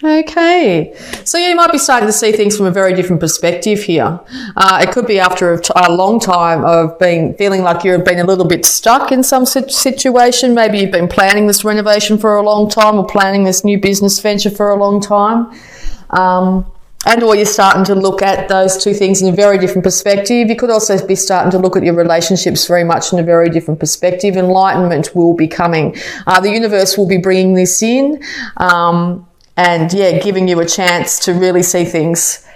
Okay, so you might be starting to see things from a very different perspective here. It could be after a long time of feeling like you've been a little bit stuck in some situation. Maybe you've been planning this renovation for a long time, or planning this new business venture for a long time. And or you're starting to look at those two things in a very different perspective. You could also be starting to look at your relationships very much in a very different perspective. Enlightenment will be coming. The universe will be bringing this in. And yeah, giving you a chance to really see things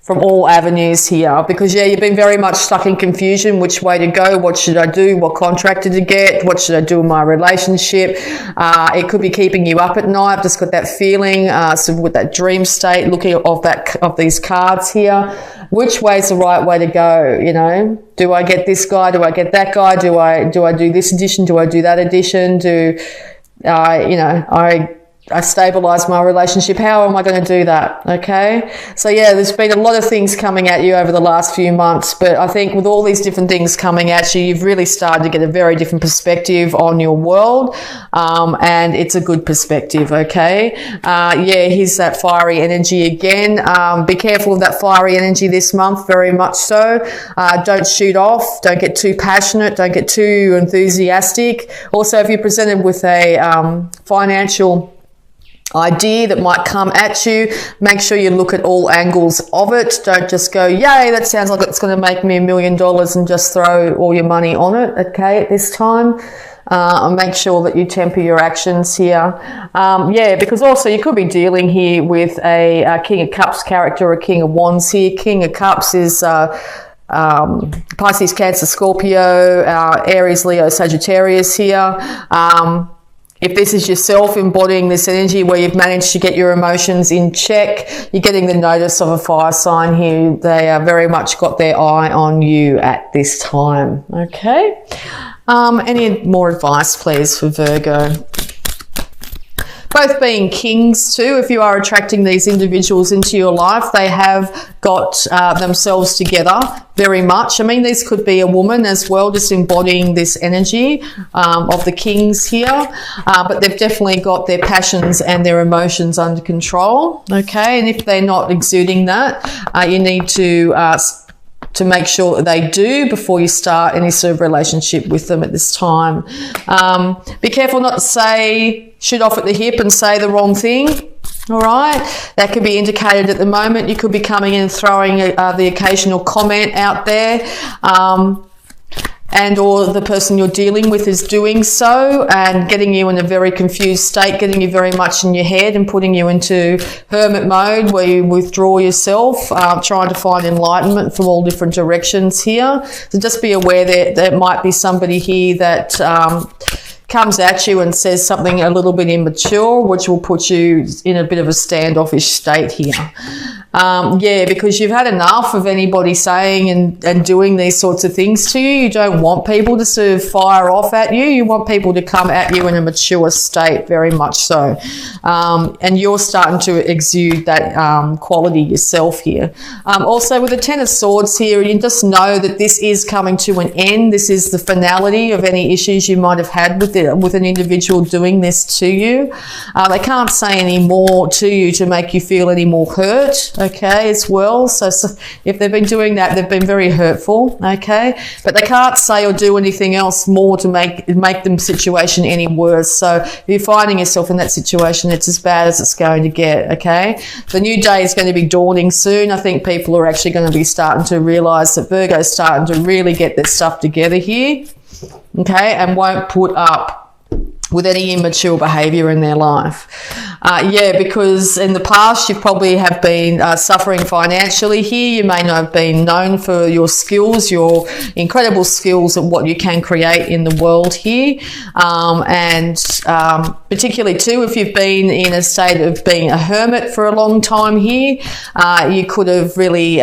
from all avenues here, because yeah, you've been very much stuck in confusion. Which way to go? What should I do? What contractor to get? What should I do in my relationship? It could be keeping you up at night. I've just got that feeling, so with that dream state, looking of these cards here. Which way's the right way to go? You know, do I get this guy? Do I get that guy? Do I do this addition? Do I do that addition? I stabilise my relationship. How am I going to do that? Okay. So yeah, there's been a lot of things coming at you over the last few months, but I think with all these different things coming at you, you've really started to get a very different perspective on your world. And it's a good perspective. Okay. Here's that fiery energy again. Be careful of that fiery energy this month, very much so. Don't shoot off. Don't get too passionate. Don't get too enthusiastic. Also, if you're presented with a financial idea that might come at you, make sure you look at all angles of it. Don't just go, yay, that sounds like it's going to make me $1 million, and just throw all your money on it, okay, at this time. Make sure that you temper your actions here. Because also you could be dealing here with a King of Cups character or a King of Wands here. King of Cups is Pisces, Cancer, Scorpio, Aries, Leo, Sagittarius here. If this is yourself embodying this energy where you've managed to get your emotions in check, you're getting the notice of a fire sign here. They are very much got their eye on you at this time. Okay. Any more advice, please, for Virgo? Both being kings too, if you are attracting these individuals into your life, they have got themselves together very much. I mean, this could be a woman as well, just embodying this energy of the kings here, but they've definitely got their passions and their emotions under control, okay? And if they're not exuding that, you need to make sure that they do before you start any sort of relationship with them at this time. Be careful not to shoot off at the hip and say the wrong thing. All right, that could be indicated at the moment. You could be coming in and throwing the occasional comment out there, and or the person you're dealing with is doing so and getting you in a very confused state, getting you very much in your head and putting you into hermit mode where you withdraw yourself, trying to find enlightenment from all different directions here. So just be aware that there might be somebody here that comes at you and says something a little bit immature, which will put you in a bit of a standoffish state here. Because you've had enough of anybody saying and doing these sorts of things to you. You don't want people to sort of fire off at you. You want people to come at you in a mature state, very much so. And you're starting to exude that quality yourself here. Also, with the Ten of Swords here, you just know that this is coming to an end. This is the finality of any issues you might have had with an individual doing this to you. They can't say any more to you to make you feel any more hurt, okay, as well. So if they've been doing that, they've been very hurtful, okay, but they can't say or do anything else more to make the situation any worse. So if you're finding yourself in that situation, it's as bad as it's going to get, okay. The new day is going to be dawning soon. I think people are actually going to be starting to realise that Virgo's starting to really get their stuff together here, okay, and won't put up with any immature behaviour in their life. Because in the past you probably have been suffering financially here. You may not have been known for your skills, your incredible skills at what you can create in the world here. Particularly too, if you've been in a state of being a hermit for a long time here, you could have really...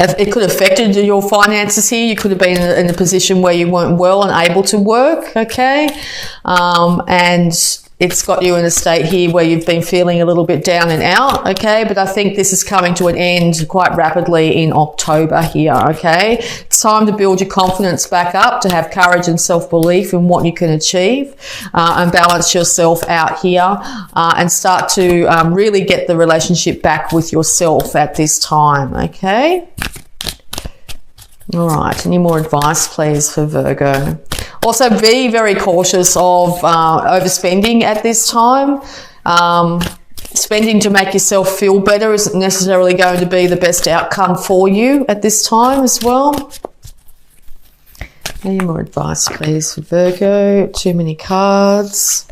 it could have affected your finances here. You could have been in a position where you weren't well and able to work, okay? And it's got you in a state here where you've been feeling a little bit down and out, okay? But I think this is coming to an end quite rapidly in October here, okay? It's time to build your confidence back up, to have courage and self-belief in what you can achieve, and balance yourself out here, and start to really get the relationship back with yourself at this time, okay? All right, any more advice, please, for Virgo? Also, be very cautious of overspending at this time. Spending to make yourself feel better isn't necessarily going to be the best outcome for you at this time as well. Any more advice, please, for Virgo? Too many cards.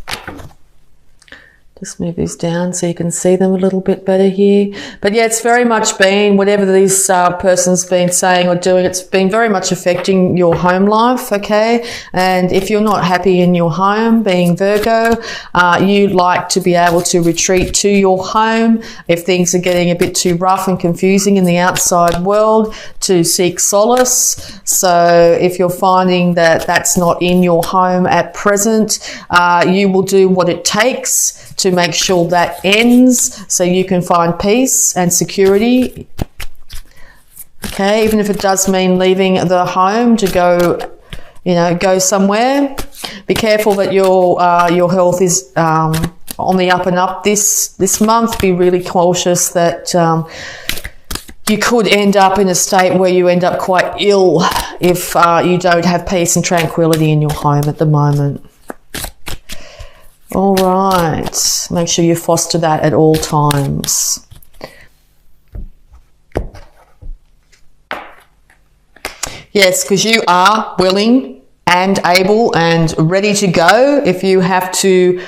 Just move these down so you can see them a little bit better here. But yeah, it's very much been, whatever this person's been saying or doing, it's been very much affecting your home life, okay? And if you're not happy in your home, being Virgo, you'd like to be able to retreat to your home if things are getting a bit too rough and confusing in the outside world, to seek solace. So if you're finding that that's not in your home at present, you will do what it takes to make sure that ends so you can find peace and security. Okay, even if it does mean leaving the home to go, you know, go somewhere. Be careful that your health is on the up and up this month. Be really cautious that you could end up in a state where you end up quite ill if you don't have peace and tranquility in your home at the moment. All right, make sure you foster that at all times. Yes, because you are willing and able and ready to go if you have to,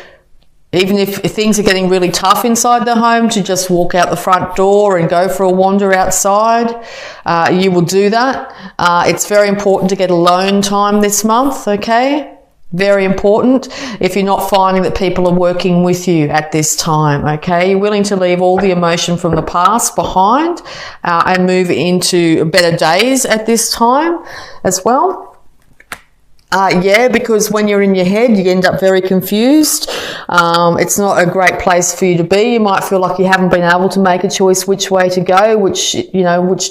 even if things are getting really tough inside the home, to just walk out the front door and go for a wander outside. You will do that. It's very important to get alone time this month, okay? Very important if you're not finding that people are working with you at this time, okay? You're willing to leave all the emotion from the past behind and move into better days at this time as well. Yeah, because when you're in your head, you end up very confused. It's not a great place for you to be. You might feel like you haven't been able to make a choice which way to go, which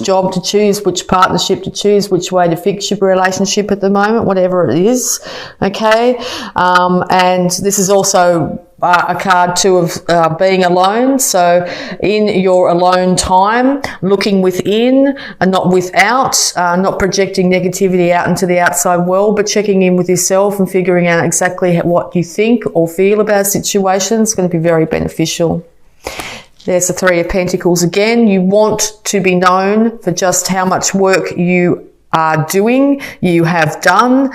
job to choose, which partnership to choose, which way to fix your relationship at the moment, whatever it is. Okay. And this is also a card too of being alone. So in your alone time, looking within and not without, not projecting negativity out into the outside world, but checking in with yourself and figuring out exactly what you think or feel about a situation is going to be very beneficial. There's the Three of Pentacles again. You want to be known for just how much work you are doing, you have done.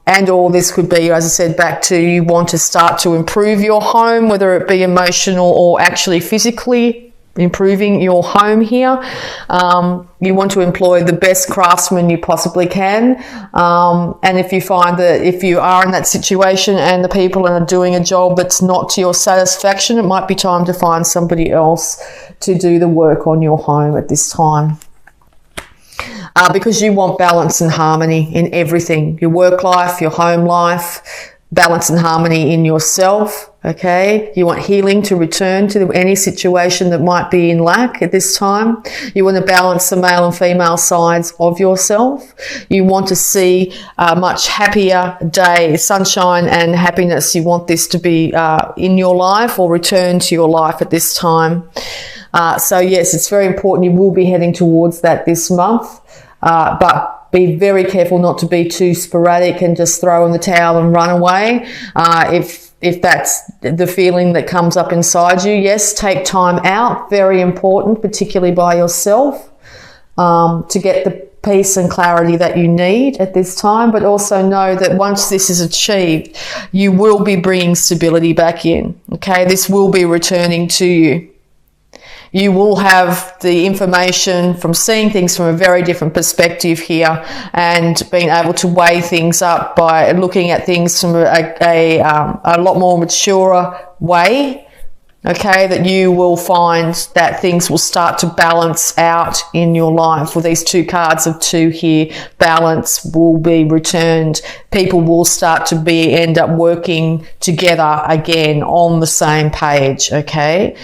And all this could be, as I said, back to you want to start to improve your home, whether it be emotional or actually physically improving your home here. You want to employ the best craftsmen you possibly can. And if you find that if you are in that situation and the people are doing a job that's not to your satisfaction, it might be time to find somebody else to do the work on your home at this time. Because you want balance and harmony in everything, your work life, your home life, balance and harmony in yourself, okay? You want healing to return to any situation that might be in lack at this time. You want to balance the male and female sides of yourself. You want to see a much happier day, sunshine and happiness. You want this to be in your life or return to your life at this time. So yes, it's very important. You will be heading towards that this month. But be very careful not to be too sporadic and just throw in the towel and run away. If that's the feeling that comes up inside you, yes, take time out. Very important, particularly by yourself, to get the peace and clarity that you need at this time. But also know that once this is achieved, you will be bringing stability back in. Okay, this will be returning to you. You will have the information from seeing things from a very different perspective here and being able to weigh things up by looking at things from a lot more mature way Okay, that you will find that things will start to balance out in your life. With these 2 cards of 2 here, balance will be returned. People will start to end up working together again on the same page, okay?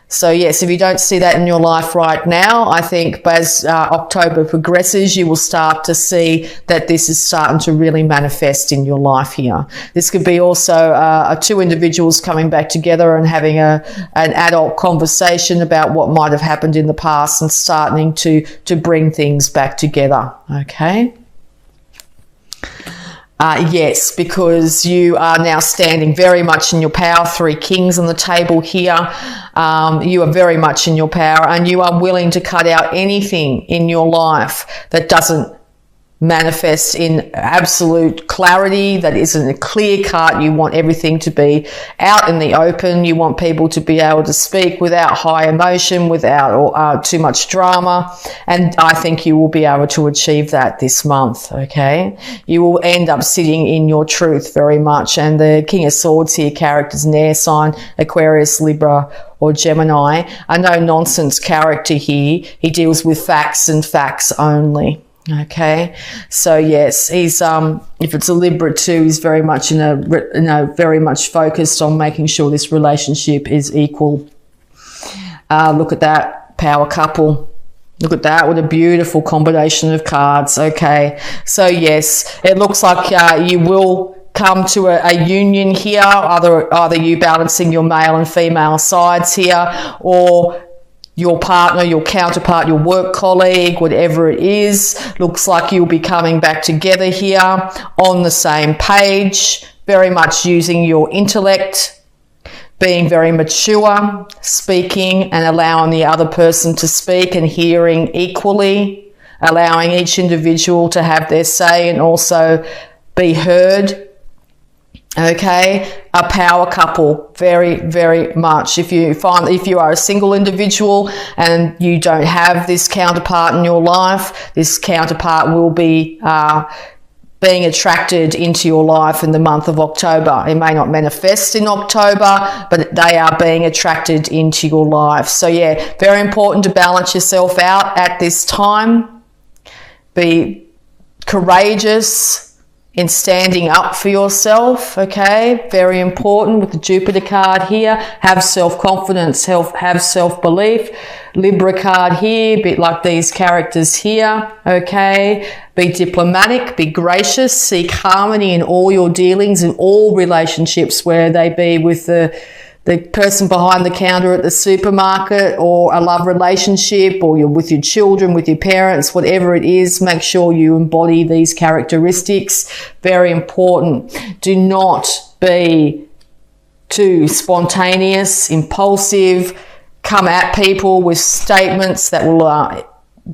So yes, if you don't see that in your life right now, I think as October progresses, you will start to see that this is starting to really manifest in your life here. This could be also 2 individuals coming back together and having an adult conversation about what might have happened in the past and starting to bring things back together, okay? Yes, because you are now standing very much in your power. 3 kings on the table here. You are very much in your power, and you are willing to cut out anything in your life that doesn't manifest in absolute clarity, that isn't a clear cut. You want everything to be out in the open. You want people to be able to speak without high emotion, without too much drama. And I think you will be able to achieve that this month, okay? You will end up sitting in your truth very much. And the King of Swords here, characters an air sign, Aquarius, Libra, or Gemini. A no-nonsense character here. He deals with facts and facts only. Okay, so yes, he's if it's a Libra too, he's very much very much focused on making sure this relationship is equal. Look at that power couple. Look at that, what a beautiful combination of cards. Okay, so yes, it looks like you will come to a union here, either you balancing your male and female sides here, or your partner, your counterpart, your work colleague, whatever it is. Looks like you'll be coming back together here on the same page, very much using your intellect, being very mature, speaking and allowing the other person to speak and hearing equally, allowing each individual to have their say and also be heard. Okay, a power couple, very, very much. If you are a single individual and you don't have this counterpart in your life, this counterpart will be being attracted into your life in the month of October. It may not manifest in October, but they are being attracted into your life. So yeah, very important to balance yourself out at this time. Be courageous in standing up for yourself, okay? Very important with the Jupiter card here. Have self-confidence, have self-belief. Libra card here, a bit like these characters here, okay? Be diplomatic, be gracious, seek harmony in all your dealings, in all relationships, where they be with the person behind the counter at the supermarket, or a love relationship, or you're with your children, with your parents, whatever it is. Make sure you embody these characteristics. Very important. Do not be too spontaneous, impulsive, come at people with statements that will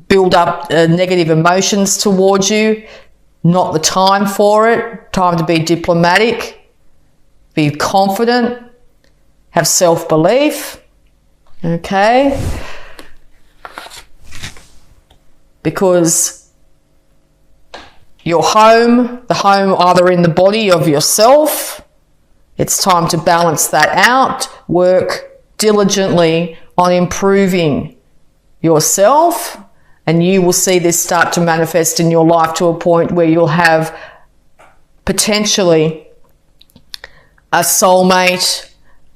build up negative emotions towards you. Not the time for it. Time to be diplomatic, be confident, have self-belief, okay? Because your home, the home either in the body of yourself, it's time to balance that out. Work diligently on improving yourself, and you will see this start to manifest in your life to a point where you'll have potentially a soulmate,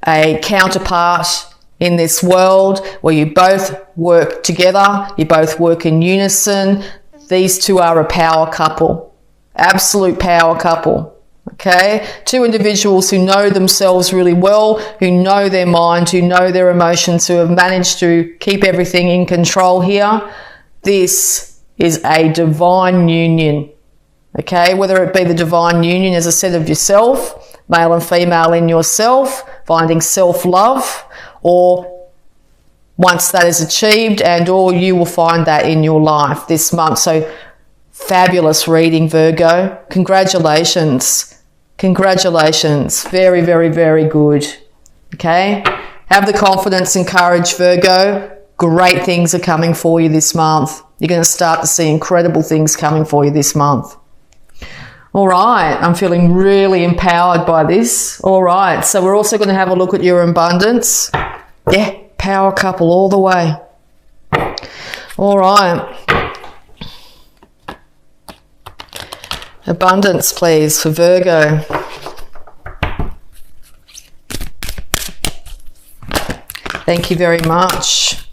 a counterpart in this world where you both work together, you both work in unison. These two are a power couple, absolute power couple, okay? 2 individuals who know themselves really well, who know their mind, who know their emotions, who have managed to keep everything in control here. This is a divine union, okay? Whether it be the divine union, as I said, of yourself, male and female in yourself, finding self-love, or once that is achieved, and or you will find that in your life this month. So fabulous reading, Virgo. Congratulations. Congratulations. Very, very, very good. Okay? Have the confidence and courage, Virgo. Great things are coming for you this month. You're going to start to see incredible things coming for you this month. All right, I'm feeling really empowered by this. All right, so we're also going to have a look at your abundance. Yeah, power couple all the way. All right. Abundance, please, for Virgo. Thank you very much.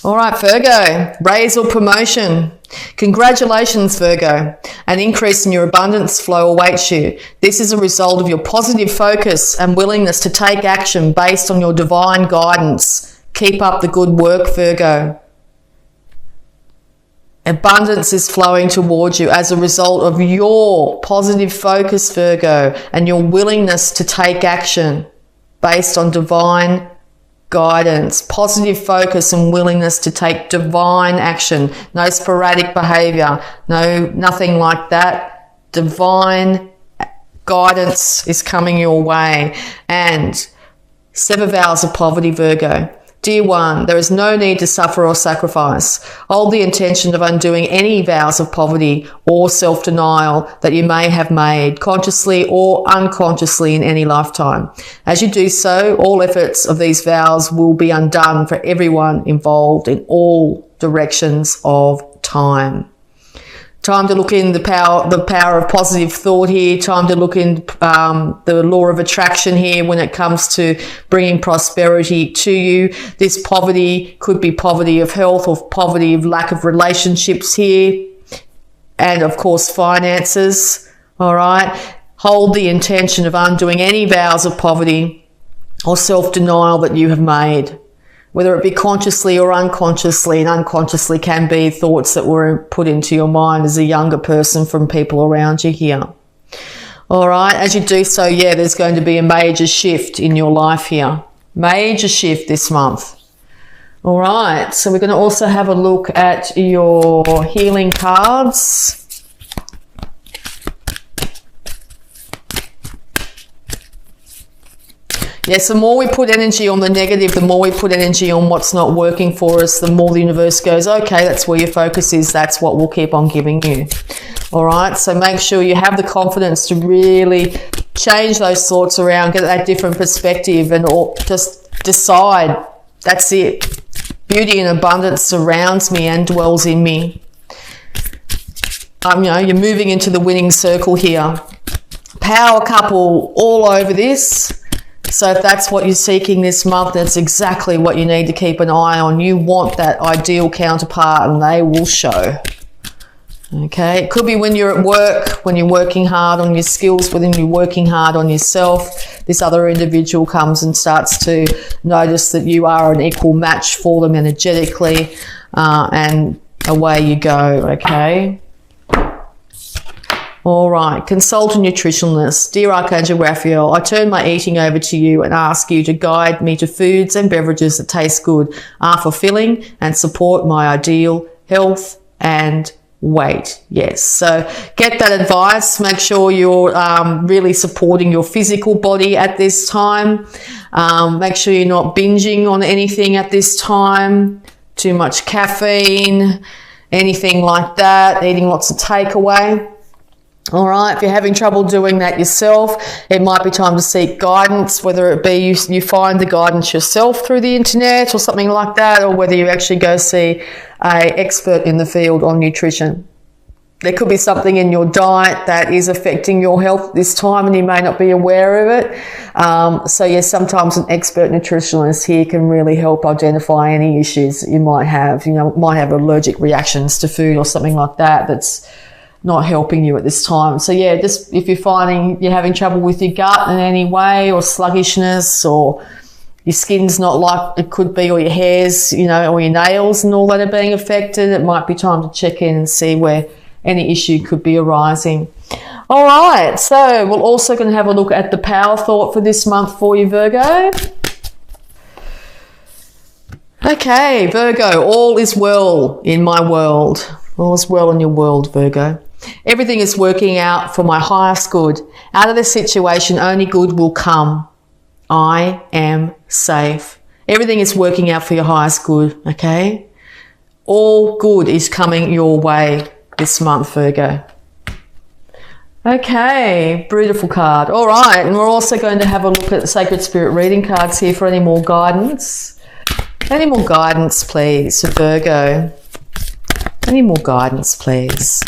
All right, Virgo, raise or promotion. Congratulations, Virgo. An increase in your abundance flow awaits you. This is a result of your positive focus and willingness to take action based on your divine guidance. Keep up the good work, Virgo. Abundance is flowing towards you as a result of your positive focus, Virgo, and your willingness to take action based on divine guidance. Positive focus and willingness to take divine action. No sporadic behavior. Nothing like that. Divine guidance is coming your way. And 7 vows of poverty, Virgo. Dear one, there is no need to suffer or sacrifice. Hold the intention of undoing any vows of poverty or self-denial that you may have made, consciously or unconsciously in any lifetime. As you do so, all efforts of these vows will be undone for everyone involved in all directions of time. Time to look in the power of positive thought here. Time to look in the law of attraction here when it comes to bringing prosperity to you. This poverty could be poverty of health or poverty of lack of relationships here. And of course, finances. All right. Hold the intention of undoing any vows of poverty or self-denial that you have made, whether it be consciously or unconsciously, and unconsciously can be thoughts that were put into your mind as a younger person from people around you here. All right, as you do so, yeah, there's going to be a major shift in your life here. Major shift this month. All right, so we're going to also have a look at your healing cards. Yes, the more we put energy on the negative, the more we put energy on what's not working for us, the more the universe goes, okay, that's where your focus is. That's what we'll keep on giving you. All right, so make sure you have the confidence to really change those thoughts around, get that different perspective, and just decide, that's it. Beauty and abundance surrounds me and dwells in me. You're moving into the winning circle here. Power couple all over this. So if that's what you're seeking this month, that's exactly what you need to keep an eye on. You want that ideal counterpart, and they will show. Okay, it could be when you're at work, when you're working hard on your skills, when you're working hard on yourself. This other individual comes and starts to notice that you are an equal match for them energetically, and away you go, okay? All right, consult a nutritionist. Dear Archangel Raphael, I turn my eating over to you and ask you to guide me to foods and beverages that taste good, are fulfilling, and support my ideal health and weight. Yes, so get that advice. Make sure you're really supporting your physical body at this time. Make sure you're not binging on anything at this time. Too much caffeine, anything like that, eating lots of takeaway. All right, if you're having trouble doing that yourself, it might be time to seek guidance, whether it be you find the guidance yourself through the internet or something like that, or whether you actually go see an expert in the field on nutrition. There could be something in your diet that is affecting your health this time and you may not be aware of it. So yes, sometimes an expert nutritionist here can really help identify any issues that you might have. Might have allergic reactions to food or something like that that's not helping you at this time. So yeah, just if you're finding you're having trouble with your gut in any way, or sluggishness, or your skin's not like it could be, or your hairs, or your nails and all that are being affected, it might be time to check in and see where any issue could be arising. All right, so we're also going to have a look at the power thought for this month for you, Virgo. Okay, Virgo, all is well in my world. All is well in your world, Virgo. Everything is working out for my highest good. Out of this situation, only good will come. I am safe. Everything is working out for your highest good, okay? All good is coming your way this month, Virgo. Okay, beautiful card. All right, and we're also going to have a look at the Sacred Spirit reading cards here for any more guidance. Any more guidance, please, for Virgo. Any more guidance, please.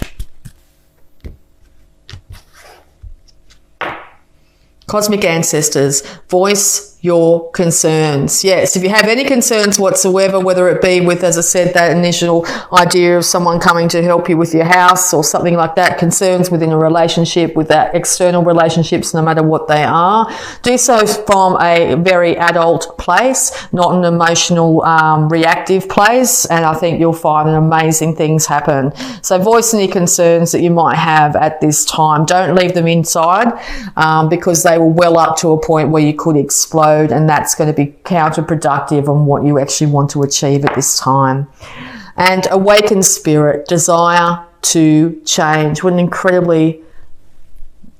Cosmic ancestors, voice your concerns. Yes, if you have any concerns whatsoever, whether it be with, as I said, that initial idea of someone coming to help you with your house or something like that, concerns within a relationship, with that external relationships, no matter what they are, do so from a very adult place, not an emotional, reactive place, and I think you'll find amazing things happen. So voice any concerns that you might have at this time. Don't leave them inside, because they will well up to a point where you could explode, and that's going to be counterproductive on what you actually want to achieve at this time. And awakened spirit, desire to change. What an incredibly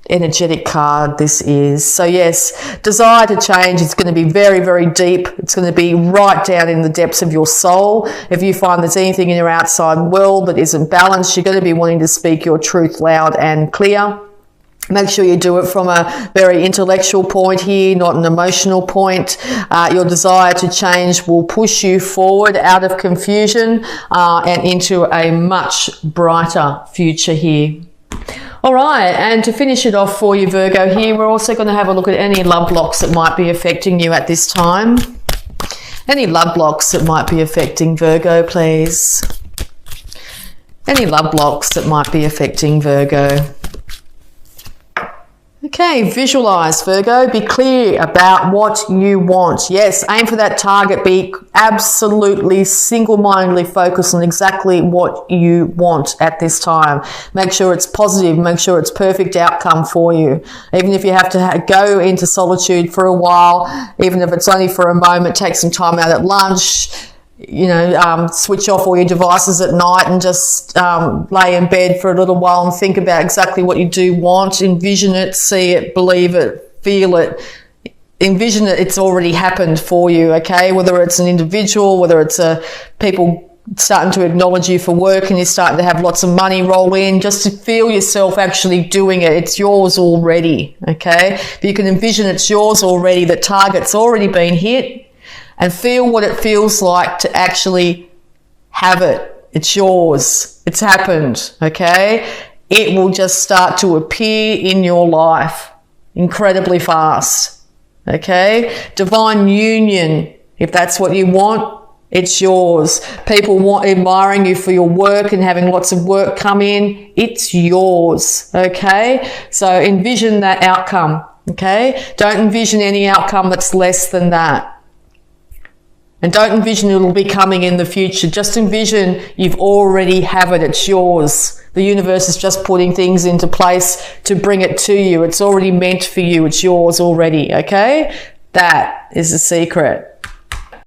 energetic card this is. So yes, desire to change is going to be very, very deep. It's going to be right down in the depths of your soul. If you find there's anything in your outside world that isn't balanced, you're going to be wanting to speak your truth loud and clear. Make sure you do it from a very intellectual point here, not an emotional point. Your desire to change will push you forward out of confusion and into a much brighter future here. All right, and to finish it off for you, Virgo, here, we're also going to have a look at any love blocks that might be affecting you at this time. Any love blocks that might be affecting Virgo, please. Any love blocks that might be affecting Virgo. Okay, visualize, Virgo. Be clear about what you want. Yes, aim for that target. Be absolutely single-mindedly focused on exactly what you want at this time. Make sure it's positive. Make sure it's perfect outcome for you. Even if you have to go into solitude for a while, even if it's only for a moment, take some time out at lunch. You know, switch off all your devices at night and just lay in bed for a little while and think about exactly what you do want. Envision it, see it, believe it, feel it. Envision it, it's already happened for you, okay? Whether it's an individual, whether it's people starting to acknowledge you for work and you're starting to have lots of money roll in, just to feel yourself actually doing it. It's yours already, okay? If you can envision it's yours already, the target's already been hit, and feel what it feels like to actually have it. It's yours. It's happened, okay? It will just start to appear in your life incredibly fast, okay? Divine union, if that's what you want, it's yours. People admiring you for your work and having lots of work come in, it's yours, okay? So envision that outcome, okay? Don't envision any outcome that's less than that. And don't envision it'll be coming in the future. Just envision you've already have it. It's yours. The universe is just putting things into place to bring it to you. It's already meant for you. It's yours already, okay? That is the secret.